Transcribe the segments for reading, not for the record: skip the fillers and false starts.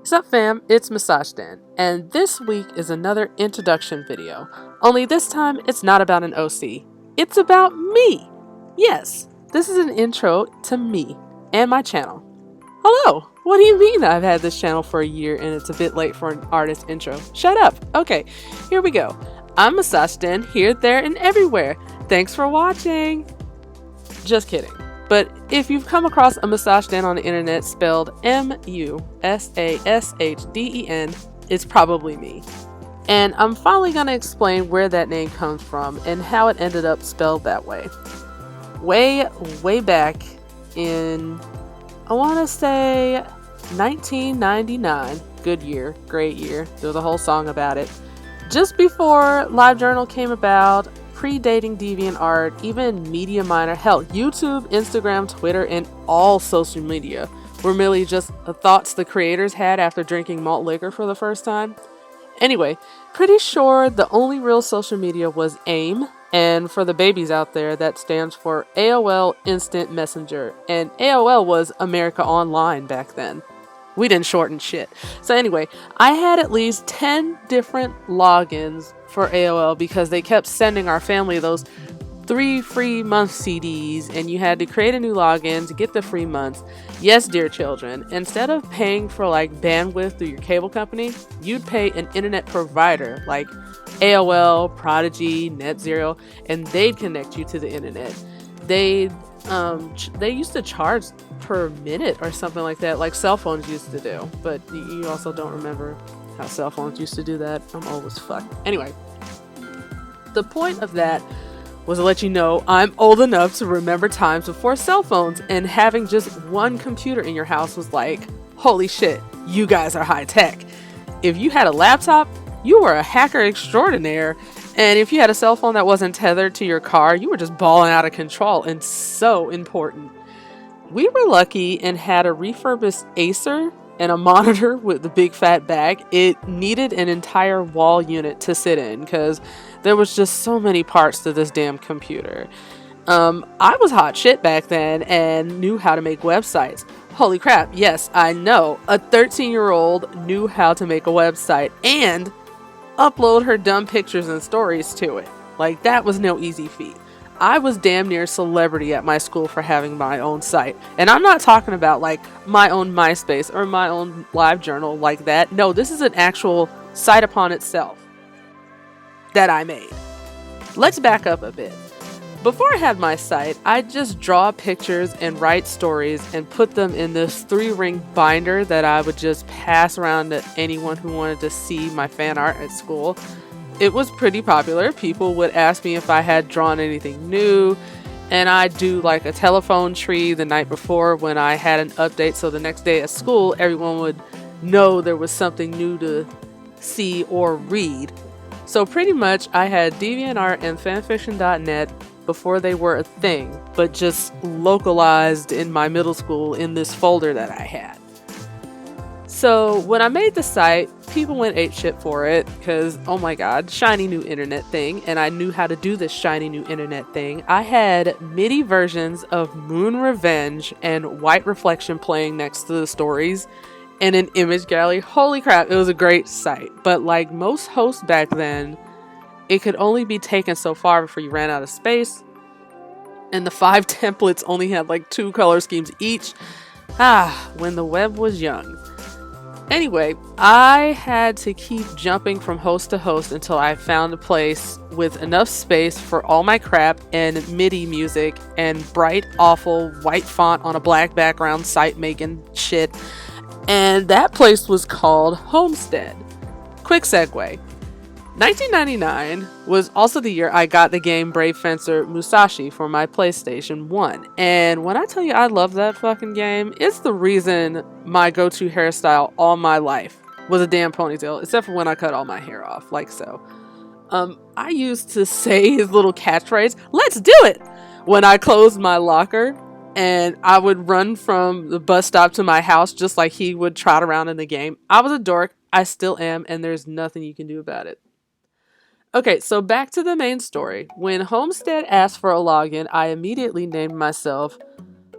What's up fam, it's Musashden, and this week is another introduction video. Only this time it's not about an OC, it's about me! Yes, this is an intro to me and my channel. Hello! What do you mean I've had this channel for a year and it's a bit late for an artist intro? Shut up! Okay, here we go. I'm Musashden, here, there, and everywhere. Thanks for watching! Just kidding. But if you've come across a Musashden on the internet spelled M-U-S-A-S-H-D-E-N, it's probably me. And I'm finally going to explain where that name comes from and how it ended up spelled that way. Way back in, I want to say 1999, good year, great year, there was a whole song about it. Just before LiveJournal came about, predating DeviantArt, even Media Miner, hell, YouTube, Instagram, Twitter, and all social media were merely just the thoughts the creators had after drinking malt liquor for the first time. Anyway, pretty sure the only real social media was AIM, and for the babies out there, that stands for AOL Instant Messenger, and AOL was America Online back then. We didn't shorten shit. So anyway, I had at least 10 different logins for AOL because they kept sending our family those 3 free month CDs, and you had to create a new login to get the free months. Yes, dear children, instead of paying for like bandwidth through your cable company, you'd pay an internet provider like AOL, Prodigy, NetZero, and they'd connect you to the internet. They used to charge per minute or something like that, like cell phones used to do, but you also don't remember how cell phones used to do that. I'm old as fuck. Anyway, the point of that was to let you know I'm old enough to remember times before cell phones, and having just one computer in your house was like, holy shit, you guys are high tech. If you had a laptop, you were a hacker extraordinaire. And if you had a cell phone that wasn't tethered to your car, you were just balling out of control and so important. We were lucky and had a refurbished Acer and a monitor with the big fat bag. It needed an entire wall unit to sit in because there was just so many parts to this damn computer. I was hot shit back then and knew how to make websites. Holy crap, yes, I know. A 13-year-old knew how to make a website and upload her dumb pictures and stories to it. Like, that was no easy feat. I was damn near celebrity at my school for having my own site. And I'm not talking about like my own MySpace or my own LiveJournal like that. No, this is an actual site upon itself that I made. Let's back up a bit. Before I had my site, I'd just draw pictures and write stories and put them in this 3-ring binder that I would just pass around to anyone who wanted to see my fan art at school. It was pretty popular. People would ask me if I had drawn anything new, and I'd do like a telephone tree the night before when I had an update, so the next day at school everyone would know there was something new to see or read. So pretty much I had DeviantArt and fanfiction.net before they were a thing, but just localized in my middle school in this folder that I had. So when I made the site, people went apeshit for it because, oh my god, shiny new internet thing, and I knew how to do this shiny new internet thing. I had MIDI versions of Moon Revenge and White Reflection playing next to the stories and an image gallery. Holy crap, it was a great site. But like most hosts back then, it could only be taken so far before you ran out of space, and the 5 templates only had like 2 color schemes each. When the web was young. Anyway, I had to keep jumping from host to host until I found a place with enough space for all my crap and MIDI music and bright, awful white font on a black background site making shit. And that place was called Homestead. Quick segue. 1999 was also the year I got the game Brave Fencer Musashi for my PlayStation 1. And when I tell you I love that fucking game, it's the reason my go-to hairstyle all my life was a damn ponytail, except for when I cut all my hair off, like so. I used to say his little catchphrase, "Let's do it!" when I closed my locker, and I would run from the bus stop to my house just like he would trot around in the game. I was a dork, I still am, and there's nothing you can do about it. Okay, so back to the main story. When Homestead asked for a login, I immediately named myself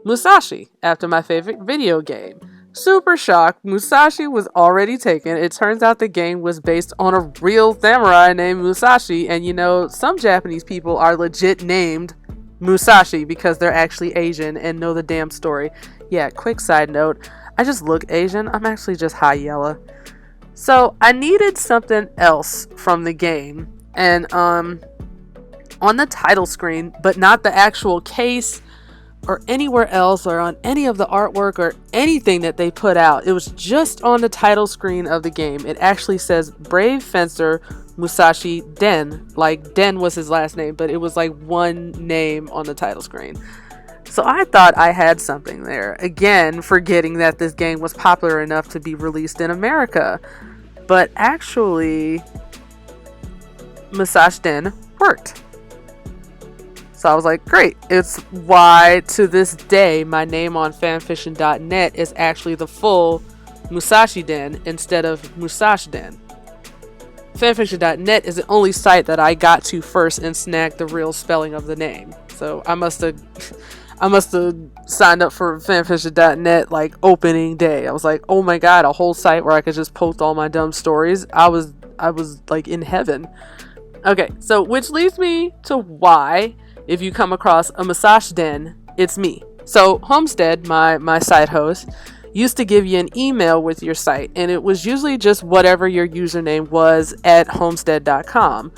Musashi after my favorite video game. Super shocked. Musashi was already taken. It turns out the game was based on a real samurai named Musashi. And you know, some Japanese people are legit named Musashi because they're actually Asian and know the damn story. Yeah, quick side note. I just look Asian. I'm actually just high yellow. So I needed something else from the game. And on the title screen, but not the actual case or anywhere else or on any of the artwork or anything that they put out. It was just on the title screen of the game. It actually says Brave Fencer Musashden. Like Den was his last name, but it was like one name on the title screen. So I thought I had something there. Again, forgetting that this game was popular enough to be released in America. But actually, Musashden worked. So I was like, great. It's why to this day my name on fanfiction.net is actually the full Musashden instead of Musashden. Fanfiction.net is the only site that I got to first and snagged the real spelling of the name. So I must have signed up for fanfiction.net like opening day. I was like, oh my god, a whole site where I could just post all my dumb stories. I was like in heaven. Okay, so which leads me to why, if you come across a Musashden, it's me. So Homestead, my site host, used to give you an email with your site, and it was usually just whatever your username was at homestead.com.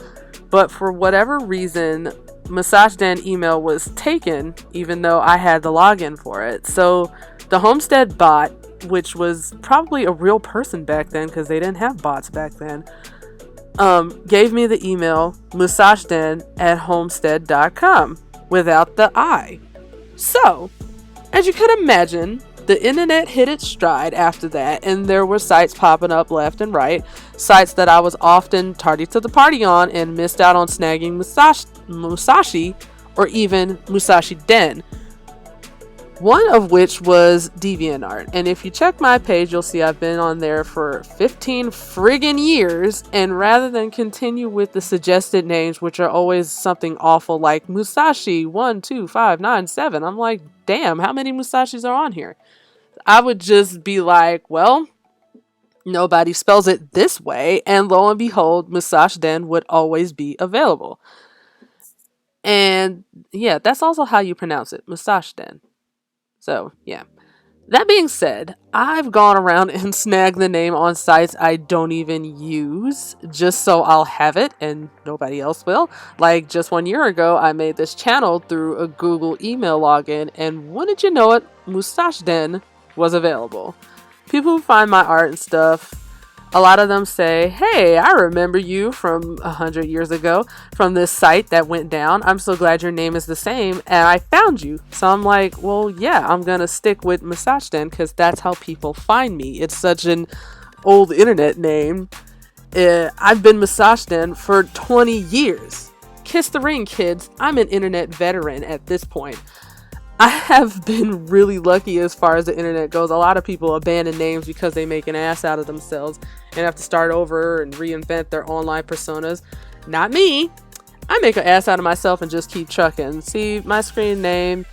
But for whatever reason, Musashden email was taken, even though I had the login for it. So the Homestead bot, which was probably a real person back then because they didn't have bots back then, gave me the email musashden@homestead.com without the I. So, as you could imagine, the internet hit its stride after that, and there were sites popping up left and right, sites that I was often tardy to the party on and missed out on snagging Musashi or even Musashden. One of which was DeviantArt. And if you check my page, you'll see I've been on there for 15 friggin' years. And rather than continue with the suggested names, which are always something awful like Musashi 12597, I'm like, damn, how many Musashis are on here? I would just be like, well, nobody spells it this way. And lo and behold, Musashden would always be available. And yeah, that's also how you pronounce it, Musashden. So, yeah. That being said, I've gone around and snagged the name on sites I don't even use, just so I'll have it and nobody else will. Like, just 1 year ago, I made this channel through a Google email login, and wouldn't you know it, Musashden was available. People who find my art and stuff, a lot of them say, hey, I remember you from 100 years ago from this site that went down. I'm so glad your name is the same and I found you. So I'm like, well, yeah, I'm going to stick with Musashden because that's how people find me. It's such an old internet name. I've been Musashden for 20 years. Kiss the ring, kids. I'm an internet veteran at this point. I have been really lucky as far as the internet goes. A lot of people abandon names because they make an ass out of themselves and have to start over and reinvent their online personas. Not me. I make an ass out of myself and just keep trucking. See my screen name,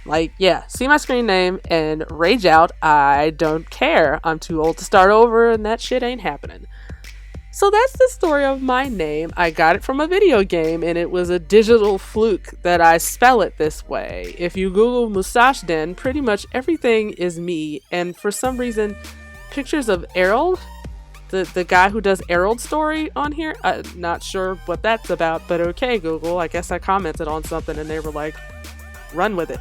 see my screen name and rage out. I don't care. I'm too old to start over and that shit ain't happening. So that's the story of my name. I got it from a video game and it was a digital fluke that I spell it this way. If you Google Musashden, pretty much everything is me. And for some reason, pictures of Errol, the guy who does Errol's story on here, I'm not sure what that's about, but okay, Google. I guess I commented on something and they were like, run with it.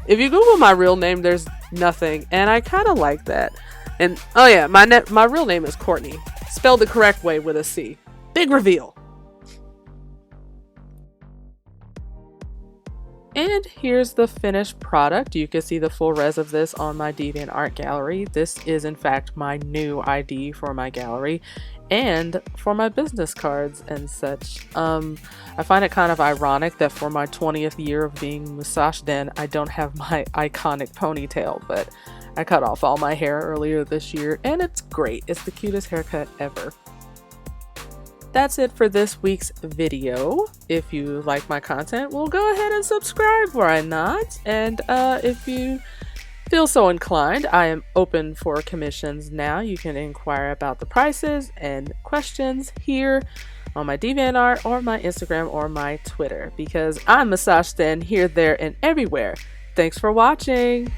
If you Google my real name, there's nothing. And I kind of like that. And oh yeah, my real name is Courtney. Spelled the correct way with a C. Big reveal. And here's the finished product. You can see the full res of this on my DeviantArt gallery. This is in fact my new ID for my gallery and for my business cards and such. I find it kind of ironic that for my 20th year of being Musashden, I don't have my iconic ponytail, but I cut off all my hair earlier this year and it's great. It's the cutest haircut ever. That's it for this week's video. If you like my content, well, go ahead and subscribe, why not? And if you feel so inclined, I am open for commissions now. You can inquire about the prices and questions here on my DeviantArt or my Instagram or my Twitter, because I'm Musashden here, there, and everywhere. Thanks for watching!